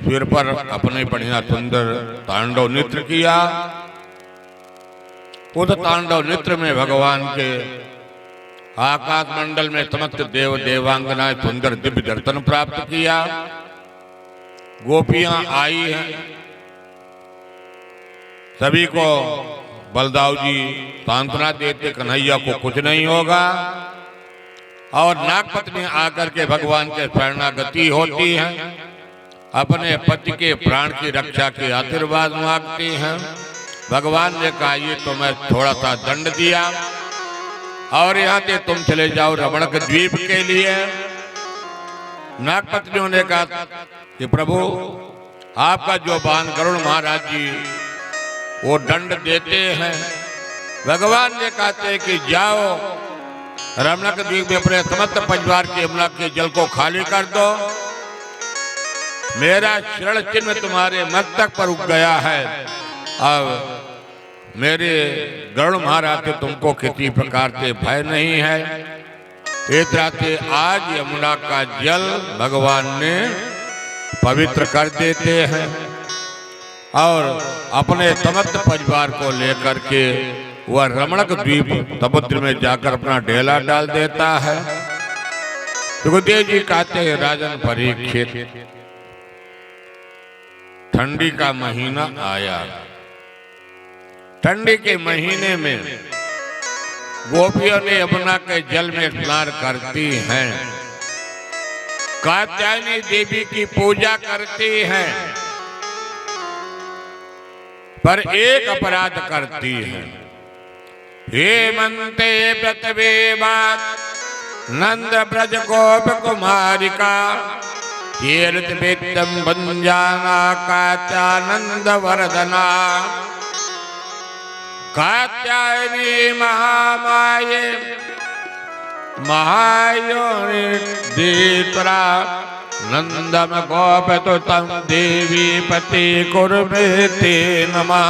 सिर पर अपने बढ़िया सुंदर तांडव नृत्य किया। उस तांडव नृत्य में भगवान के आकाश मंडल में समस्त देव देवांगनाएं सुंदर दिव्य दर्शन प्राप्त किया। गोपियां आई हैं, सभी को बलदाऊ जी सांत्वना देते कन्हैया को कुछ नहीं होगा। और नागपत्नी आकर के भगवान के शरणागति होती है, अपने पति के प्राण की रक्षा के आशीर्वाद मांगती हैं। भगवान ने कहा ये तो मैं थोड़ा सा दंड दिया और यहाँ से तुम चले जाओ रमणक द्वीप के लिए। नागपत्नियों ने कहा कि प्रभु आपका जो बाण गरुड़ महाराज जी वो दंड देते हैं। भगवान ने कहते कि जाओ रमणक द्वीप में अपने समस्त परिवार के यमुना के जल को खाली कर दो। मेरा शरण चिन्ह तुम्हारे मस्तक पर उग गया है। अब मेरे गरुड़ महाराज से तुमको किसी प्रकार से भय नहीं है। इस तरह से आज यमुना का जल भगवान ने पवित्र कर देते हैं और अपने समस्त परिवार को लेकर के वह रमणक द्वीप समुद्र में जाकर अपना ढेला डाल देता है। सुखदेव जी कहते हैं राजन परीक्षित, ठंडी का महीना आया। ठंडी के महीने में गोपियों ने यमुना के जल में स्नान करती हैं, कात्यायनी देवी की पूजा करती हैं, पर एक अपराध करती हैं। हेमंते प्रतवे बात नंद ब्रज गोप कुमारिका तीर्थ वित्तम भंजाना कात्यानंद वरदना। कात्यायनी महामाये महायोनि दीपरा नंदम गोपतु तम देवी पति कुर्मेते नमः।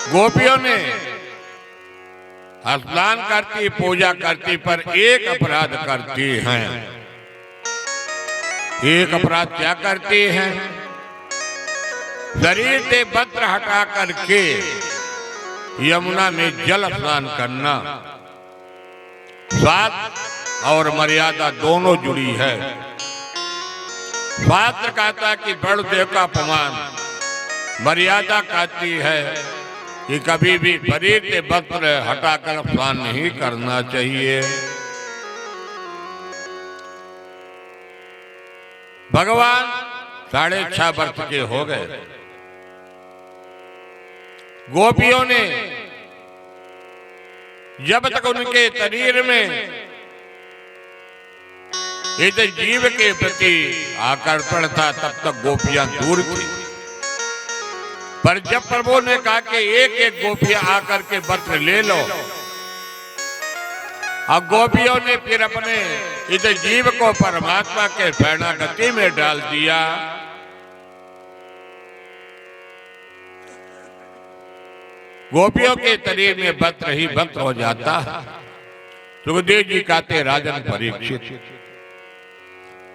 गोपियों ने स्नान करती पूजा करती पर एक अपराध करती हैं। एक अपराध क्या करती हैं? शरीर से वस्त्र हटा करके यमुना में जल स्नान करना। स्वास्थ्य और मर्यादा दोनों जुड़ी है। शास्त्र कहता है कि बड़ देव का अपमान, मर्यादा कहती है कि कभी भी शरीर से वस्त्र हटाकर स्नान नहीं करना चाहिए। भगवान 6.5 वर्ष के हो गए। गोपियों ने जब तक उनके शरीर में इस जीव के प्रति आकर्षण था तब तक गोपियां दूर थी। पर जब प्रभु ने कहा कि एक एक गोपियां आकर के वस्त्र ले लो, अब गोपियों ने फिर अपने इस जीव को परमात्मा के शरणागति में डाल दिया। गोपियों के शरीर में वस्त्र ही वस्त्र हो जाता है। सुखदेव जी कहते राजन परीक्षित,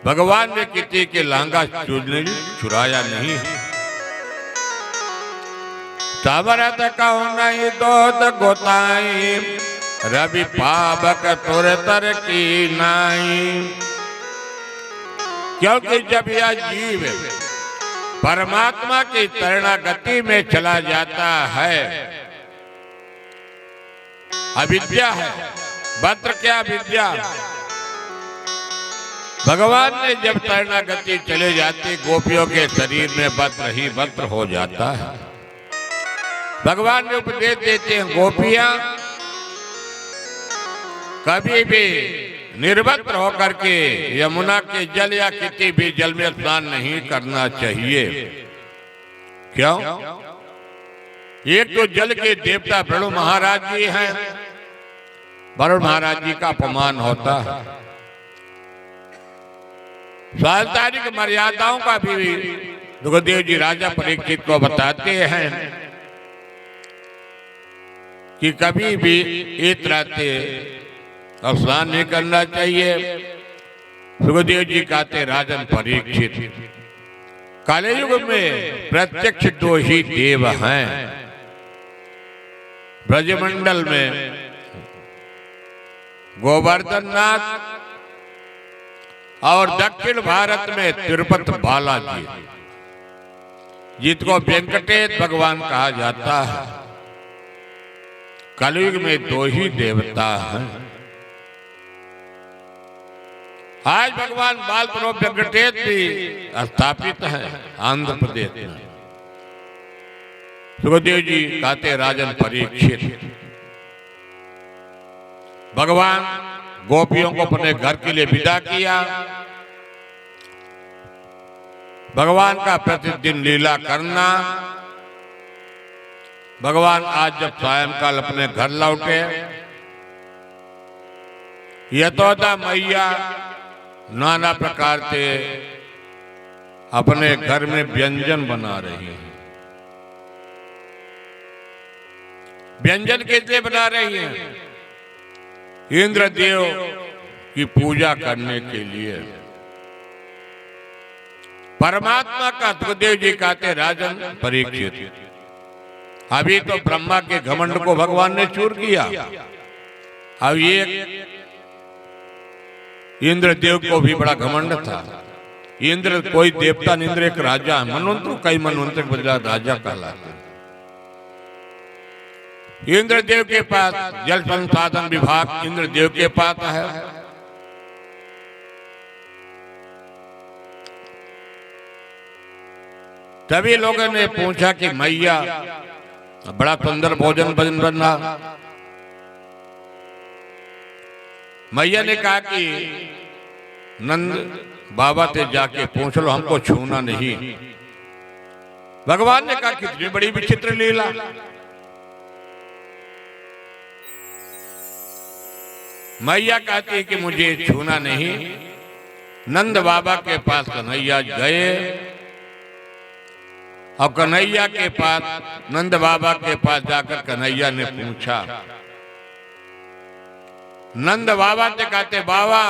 भगवान ने किसी के लांगा चुराया नहीं है। समरथ कहूं नहीं दोत गोताई रवि पावक तुर तर की नाई। क्योंकि जब यह जीव परमात्मा की शरणागति में चला जाता है, अविद्या है। वस्त्र क्या विद्या? भगवान ने जब शरणागति चले जाती गोपियों के शरीर में वस्त्र ही वस्त्र हो जाता है। भगवान ने उपदेश देते हैं गोपियां कभी भी निर्वस्त्र होकर के यमुना के जल या किसी भी जल में स्नान नहीं करना चाहिए। क्यों? एक तो जल के देवता वरुण महाराज जी हैं, वरुण महाराज जी का अपमान होता है। सांसारिक मर्यादाओं का भी सुखदेव जी राजा परीक्षित को बताते हैं कि कभी भी इस तरह से स्नान नहीं करना चाहिए। सुखदेव जी कहते राजन परीक्षित, कलयुग में प्रत्यक्ष दो ही देव हैं। ब्रजमंडल में गोवर्धन नाथ और दक्षिण भारत में तिरुपति बालाजी, जिसको वेंकटेश भगवान कहा जाता है। कलयुग में दो ही देवता हैं। आज भगवान बाल स्वरूप वेंकटेश भी स्थापित है आंध्र प्रदेश में। सुखदेव जी कहते राजन परीक्षित, भगवान गोपियों को अपने घर के लिए विदा किया। भगवान का प्रतिदिन लीला करना। भगवान आज जब सायंकाल अपने घर लौटे, यशोदा मैया नाना प्रकार से अपने घर में व्यंजन बना रही हैं। व्यंजन कैसे बना रही हैं? इंद्रदेव की पूजा करने के लिए। परमात्मा का सुखदेव जी कहते राजन परीक्षित, अभी तो ब्रह्मा के घमंड को भगवान ने चूर किया, अब ये इंद्रदेव को भी बड़ा घमंड था। इंद्र कोई देवता नहीं, इंद्र एक राजा है। मनवंतर कई मनवंतर बदला राजा कहलाते। इंद्रदेव के पास जल संसाधन विभाग इंद्रदेव के पास है। तभी लोगों ने पूछा कि मैया बड़ा सुंदर भोजन बन रहा। मैया ने कहा कि नंद बाबा से जाके पूछ लो, हमको छूना नहीं। भगवान ने कहा कितनी बड़ी विचित्र लीला। मैया कहती है कि मुझे छूना नहीं। नंद बाबा के पास कन्हैया गए और कन्हैया के पास नंद बाबा के पास जाकर कन्हैया ने पूछा। नंद बाबा से कहते बाबा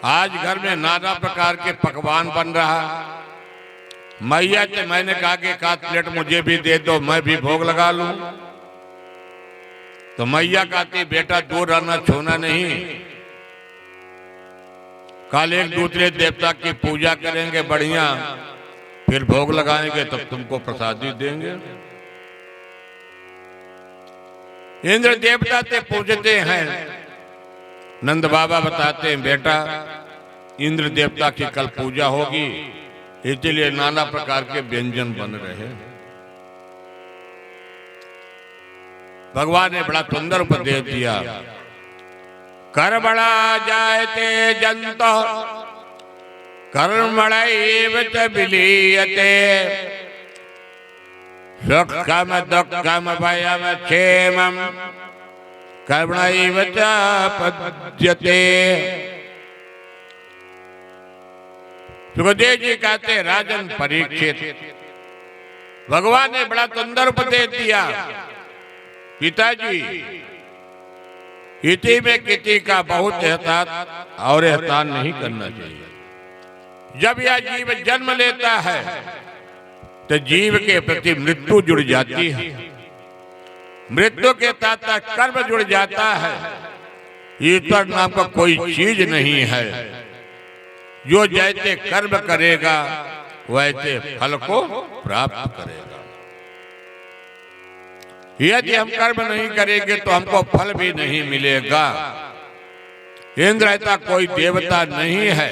आज घर में नाना प्रकार के पकवान बन रहा। मैया से मैंने कहा कि एक आध प्लेट मुझे भी दे दो, मैं भी भोग लगा लूं। तो मैया कहती बेटा दूर रहना, छूना नहीं। कल एक दूसरे देवता की पूजा करेंगे बढ़िया, फिर भोग लगाएंगे तब तुमको प्रसादी देंगे। इंद्र देवता से पूछते हैं। नंद बाबा बताते हैं बेटा इंद्र देवता की कल पूजा होगी, इसलिए नाना प्रकार के व्यंजन बन रहे हैं। भगवान ने बड़ा सुंदर उपदेश दिया। कर्मणा जायते जंतो कर्मणैव च विलीयते सुखम दुःखम भयम क्षेमम कर्मणैव च पद्यते। सुखदेव जी कहते राजन परीक्षित, भगवान ने बड़ा सुंदर उपदेश दिया। पिताजी इति में किसी का बहुत एहसास और एहसान नहीं करना चाहिए। जब यह जीव जन्म लेता है तो जीव के प्रति मृत्यु जुड़ जाती है, मृत्यु के साथ साथ कर्म जुड़ जाता है। ईश्वर नाम का कोई चीज नहीं है। जो जैसे कर्म करेगा वैसे फल को प्राप्त करेगा। यदि हम कर्म नहीं करेंगे तो हमको फल भी नहीं मिलेगा। इंद्र ऐसा कोई देवता नहीं है।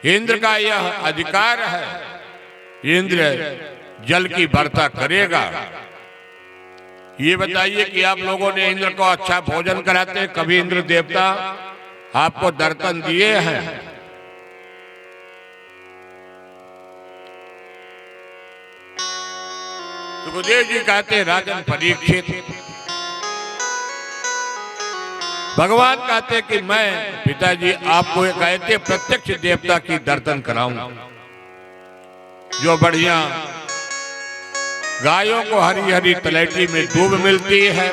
इंद्र का यह अधिकार है। इंद्र जल की वर्षा करेगा। ये बताइए कि आप लोगों ने इंद्र को अच्छा भोजन कराते हैं, कभी इंद्र देवता आपको दर्शन दिए हैं? सुखदेव जी कहते राजन परीक्षित, भगवान कहते कि मैं पिताजी आपको एक ऐसे प्रत्यक्ष देवता की दर्शन कराऊं जो बढ़िया गायों को हरी हरी तलैटी में दूब मिलती है,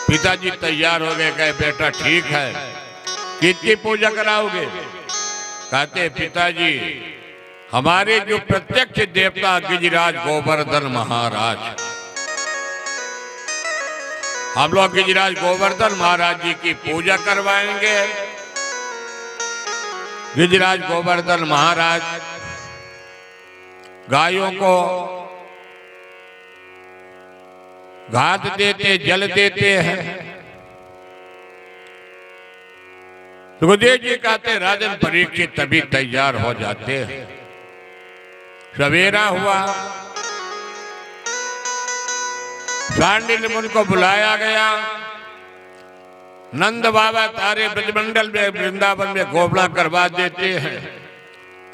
पिताजी तैयार हो गए, कहे बेटा ठीक है, किसकी पूजा कराओगे? कहते पिताजी हमारे जो प्रत्यक्ष देवता गिरिराज गोवर्धन महाराज, हम लोग गिरिराज गोवर्धन महाराज जी की पूजा करवाएंगे। गिरिराज गोवर्धन महाराज गायों को घास देते, जल देते हैं। सुखदेव जी कहते राजन परीक्षित तभी तैयार हो जाते हैं। सवेरा हुआ, शांडिल्य मुनि को बुलाया गया। नंद बाबा तारे ब्रजमंडल में वृंदावन में घोषणा करवा देते हैं,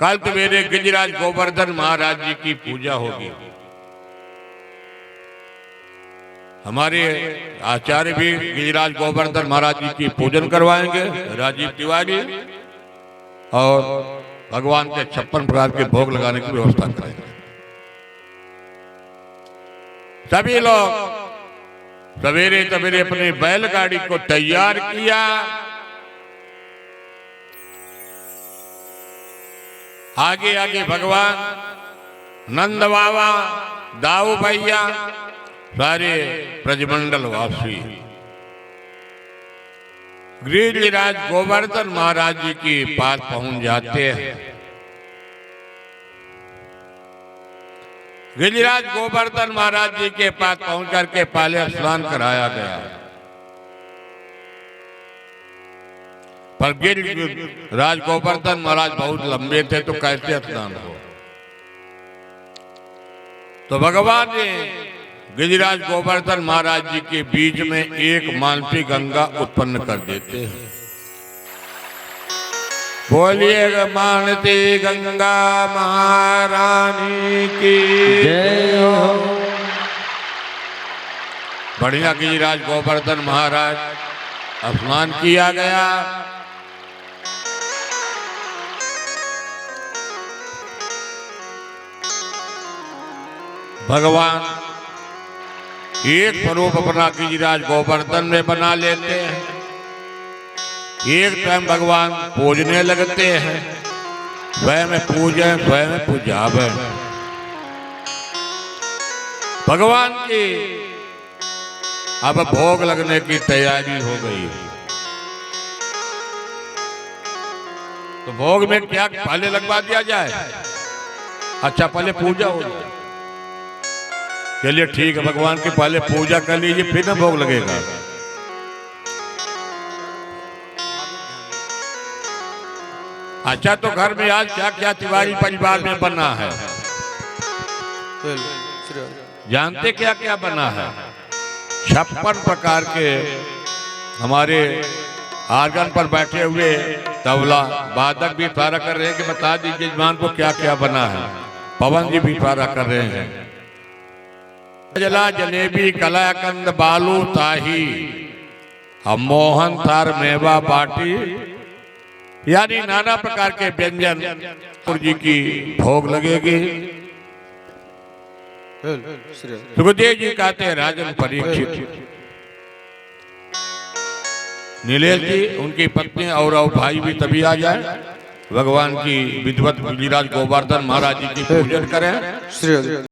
कल सवेरे गिरिराज गोवर्धन महाराज जी की पूजा होगी। हमारे आचार्य भी गिरिराज गोवर्धन महाराज जी की पूजन करवाएंगे, राजीव तिवारी, और भगवान के 56 प्रकार के भोग लगाने की व्यवस्था करेंगे। सभी लोग सवेरे सवेरे अपनी बैलगाड़ी को तैयार किया। आगे आगे भगवान, नंद बाबा, दाऊ भैया, सारे ब्रजमंडल वासी गिरिराज गोवर्धन महाराज जी के पास पहुंच जाते हैं। गिरिराज गोवर्धन महाराज जी के पास पहुंच करके पहले स्नान कराया गया, पर गिरिराज गोवर्धन महाराज बहुत लंबे थे तो कैसे स्नान हो। तो भगवान ने गिरिराज गोवर्धन महाराज जी के बीच में एक मानसी गंगा उत्पन्न कर देते हैं। बोलिए मानसी गंगा महारानी की जय हो। बढ़िया गिरिराज गोवर्धन महाराज स्नान किया गया। भगवान एक स्वरूप अपना गिरिराज गोवर्धन में बना लेते हैं। एक टाइम भगवान पूजने लगते हैं, स्वयं पूजे स्वयं पूजावे। भगवान की अब भोग लगने की तैयारी हो गई। तो भोग में क्या पहले लगवा दिया जाए? अच्छा पहले पूजा हो जाए। चलिए ठीक है, भगवान की पहले पूजा कर लीजिए, फिर ना भोग लगेगा। अच्छा तो घर में आज क्या क्या तिवारी परिवार में बना है? जानते क्या क्या बना है? 56 प्रकार के हमारे आर्गन पर बैठे हुए तबला वादक भी इशारा कर रहे हैं कि बता दीजिए जजमान को क्या क्या बना है। पवन जी भी इशारा कर रहे हैं। जला जलेबी कलाकंद बालू ताही, हम मोहन थार मेवा बाटी, यानी नाना प्रकार के व्यंजन जी की भोग लगेगी। सुखदेव जी कहते हैं राजन परीक्षित, नीलेश जी उनकी पत्नी और भाई भी तभी आ जाए, भगवान की विधिवत गिरिराज गोवर्धन महाराज जी की पूजन करें।